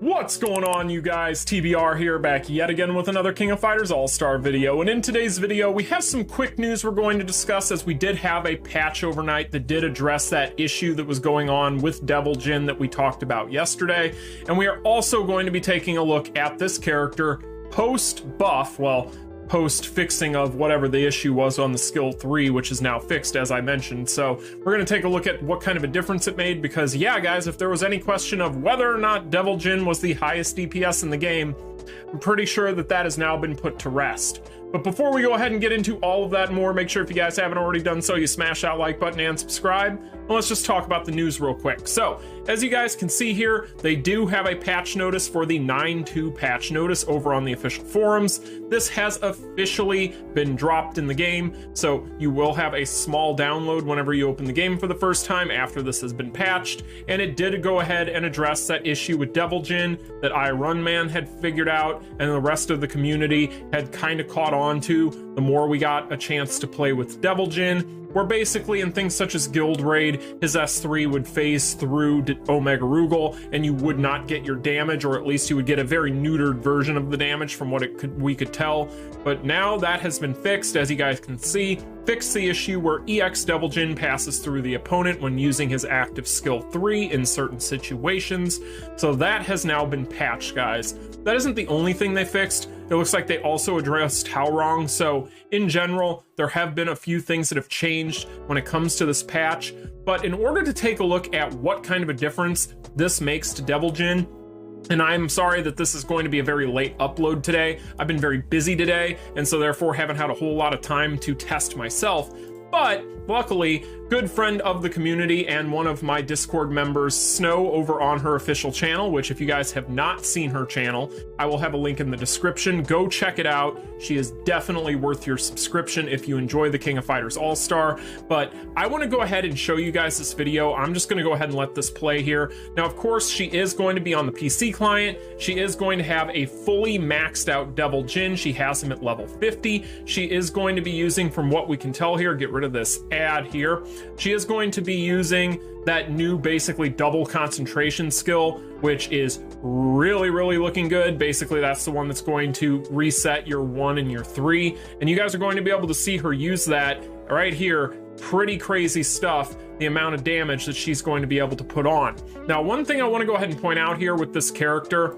What's going on, you guys? TBR here, back yet again with another King of Fighters All-Star video. And in today's video, we have some quick news we're going to discuss, as we did have a patch overnight that did address that issue that was going on with Devil Jin that we talked about yesterday. And we are also going to be taking a look at this character post-buff, well, post-fixing of whatever the issue was on the skill 3, which is now fixed, as I mentioned. So we're going to take a look at what kind of a difference it made, because yeah, guys, if there was any question of whether or not Devil Jin was the highest DPS in the game, I'm pretty sure that that has now been put to rest. But before we go ahead and get into all of that and more, make sure if you guys haven't already done so, you smash that like button and subscribe. And let's just talk about the news real quick. So, as you guys can see here, they do have a patch notice for the 9.2 patch notice over on the official forums. This has officially been dropped in the game, so you will have a small download whenever you open the game for the first time after this has been patched. And it did go ahead and address that issue with Devil Jin that iRunman had figured out and the rest of the community had kind of caught on to the more we got a chance to play with Devil Jin, where basically in things such as Guild Raid, his S3 would phase through Omega Rugal and you would not get your damage, or at least you would get a very neutered version of the damage from what we could tell. But now that has been fixed, as you guys can see. Fixed the issue where EX Devil Jin passes through the opponent when using his active skill 3 in certain situations. So that has now been patched, guys. That isn't the only thing they fixed. It looks like they also addressed How Wrong. So in general, there have been a few things that have changed when it comes to this patch. But in order to take a look at what kind of a difference this makes to Devil Jin, and I'm sorry that this is going to be a very late upload today. I've been very busy today, and so therefore haven't had a whole lot of time to test myself. But luckily, good friend of the community and one of my Discord members, Snow, over on her official channel, which if you guys have not seen her channel, I will have a link in the description. Go check it out. She is definitely worth your subscription if you enjoy the King of Fighters All-Star. But I want to go ahead and show you guys this video. I'm just going to go ahead and let this play here. Now, of course, she is going to be on the PC client. She is going to have a fully maxed out Devil Jin. She has him at level 50. She is going to be using, from what we can tell here, get rid of this ad here. She is going to be using that new basically double concentration skill, which is really looking good. Basically, that's the one that's going to reset your 1 and your 3. And you guys are going to be able to see her use that right here. Pretty crazy stuff, the amount of damage that she's going to be able to put on. Now, one thing I want to go ahead and point out here with this character,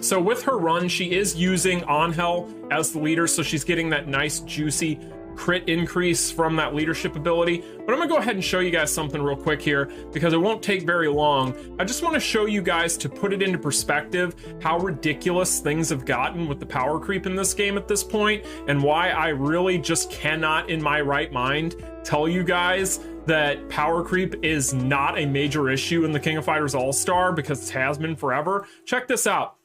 so with her run, she is using Angel as the leader, so she's getting that nice juicy crit increase from that leadership ability. But I'm gonna go ahead and show you guys something real quick here, because it won't take very long. I just want to show you guys, to put it into perspective, how ridiculous things have gotten with the power creep in this game at this point, and why I really just cannot in my right mind tell you guys that power creep is not a major issue in the King of Fighters All-Star, because it has been forever. Check this out.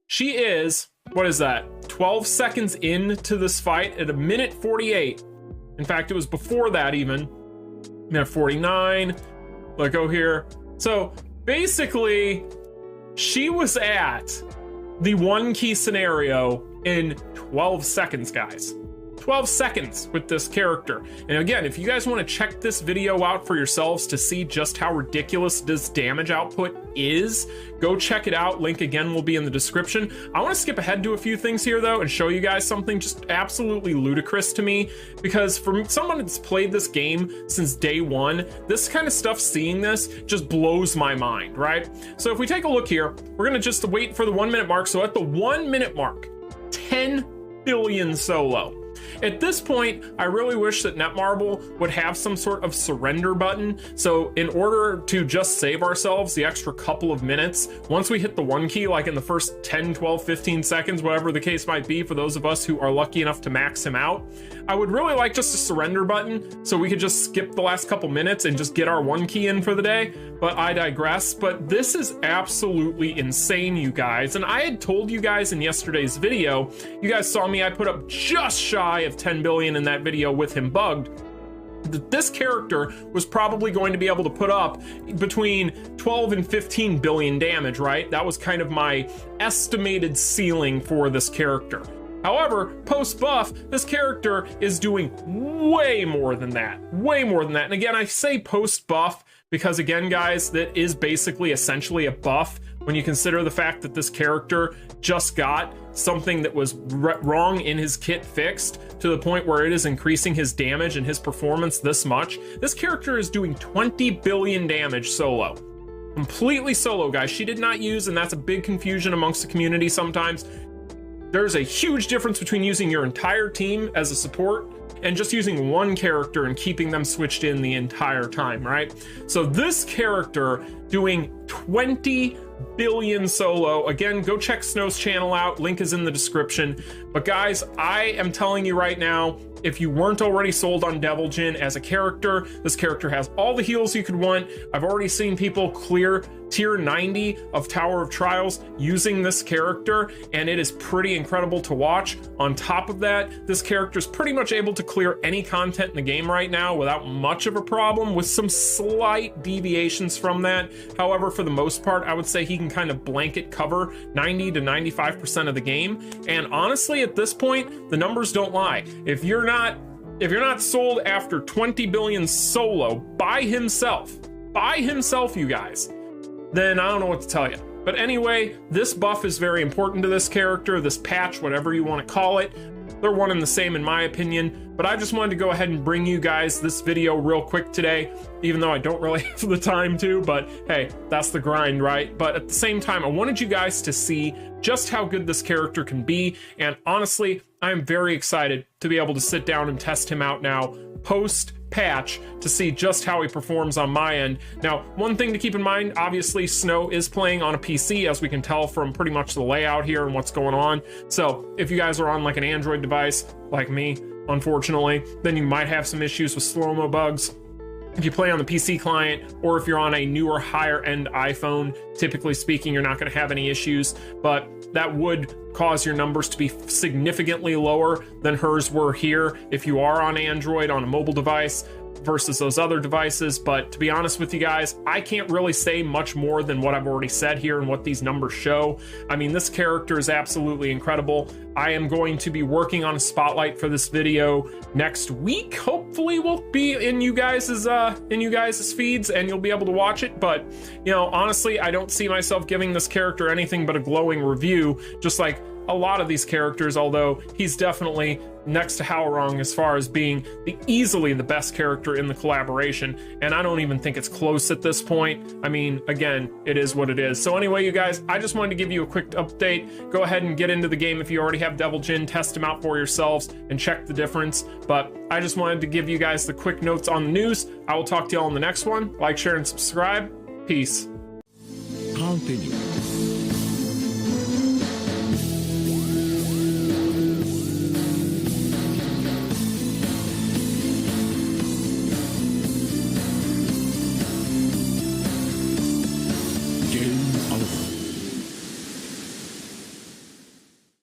She is, what is that, 12 seconds into this fight at a minute 48. In fact, it was before that even. Minute 49. Let go here. So basically, she was at the 1 key scenario in 12 seconds, guys. 12 seconds with this character. And again, if you guys want to check this video out for yourselves to see just how ridiculous this damage output is, go check it out. Link again will be in the description. I want to skip ahead to a few things here though and show you guys something just absolutely ludicrous to me, because for someone that's played this game since day one, this kind of stuff, seeing this just blows my mind, right? So if we take a look here, we're going to just wait for the 1 minute mark. So at the 1 minute mark, 10 billion solo. At this point, I really wish that Netmarble would have some sort of surrender button. So in order to just save ourselves the extra couple of minutes, once we hit the 1 key, like in the first 10, 12, 15 seconds, whatever the case might be, for those of us who are lucky enough to max him out, I would really like just a surrender button so we could just skip the last couple minutes and just get our 1 key in for the day. But I digress. But this is absolutely insane, you guys. And I had told you guys in yesterday's video, you guys saw me, I put up just shy of 10 billion in that video with him bugged, that this character was probably going to be able to put up between 12 and 15 billion damage, right? That was kind of my estimated ceiling for this character. However, post-buff, this character is doing way more than that. Way more than that. And again, I say post-buff because, again, guys, that is basically essentially a buff when you consider the fact that this character just got something that was wrong in his kit fixed to the point where it is increasing his damage and his performance this much. This character is doing 20 billion damage solo. Completely solo, guys. She did not use, and that's a big confusion amongst the community sometimes. There's a huge difference between using your entire team as a support and just using one character and keeping them switched in the entire time, right? So this character doing 20 billion solo. Again, go check Snow's channel out. Link is in the description. But guys, I am telling you right now, if you weren't already sold on Devil Jin as a character, this character has all the heals you could want. I've already seen people clear tier 90 of Tower of Trials using this character, and it is pretty incredible to watch. On top of that, this character is pretty much able to clear any content in the game right now without much of a problem, with some slight deviations from that. However, for the most part, I would say he can kind of blanket cover 90 to 95% of the game. And honestly, at this point, the numbers don't lie. If you're not sold after 20 billion solo by himself, you guys, then I don't know what to tell you. But anyway, this buff is very important to this character, this patch, whatever you want to call it. They're one and the same in my opinion, but I just wanted to go ahead and bring you guys this video real quick today, even though I don't really have the time to, but hey, that's the grind, right? But at the same time, I wanted you guys to see just how good this character can be, and honestly, I'm very excited to be able to sit down and test him out now, post-patch, to see just how he performs on my end. Now, one thing to keep in mind, obviously, Snow is playing on a PC, as we can tell from pretty much the layout here and what's going on. So if you guys are on like an Android device, like me, unfortunately, then you might have some issues with slow-mo bugs. If you play on the PC client, or if you're on a newer, higher-end iPhone, typically speaking, you're not going to have any issues, but that would cause your numbers to be significantly lower than hers were here if you are on Android on a mobile device versus those other devices. But to be honest with you guys, I can't really say much more than what I've already said here and what these numbers show. I mean, this character is absolutely incredible. I am going to be working on a spotlight for this video next week. Hopefully we'll be in you guys's feeds and you'll be able to watch it. But you know, honestly, I don't see myself giving this character anything but a glowing review, just like a lot of these characters, although he's definitely next to Howlrong as far as being easily the best character in the collaboration, and I don't even think it's close at this point. I mean, again, it is what it is. So anyway, you guys, I just wanted to give you a quick update. Go ahead and get into the game if you already have Devil Jin, test him out for yourselves and check the difference. But I just wanted to give you guys the quick notes on the news. I will talk to y'all in the next one. Like, share, and subscribe. Peace. Continue.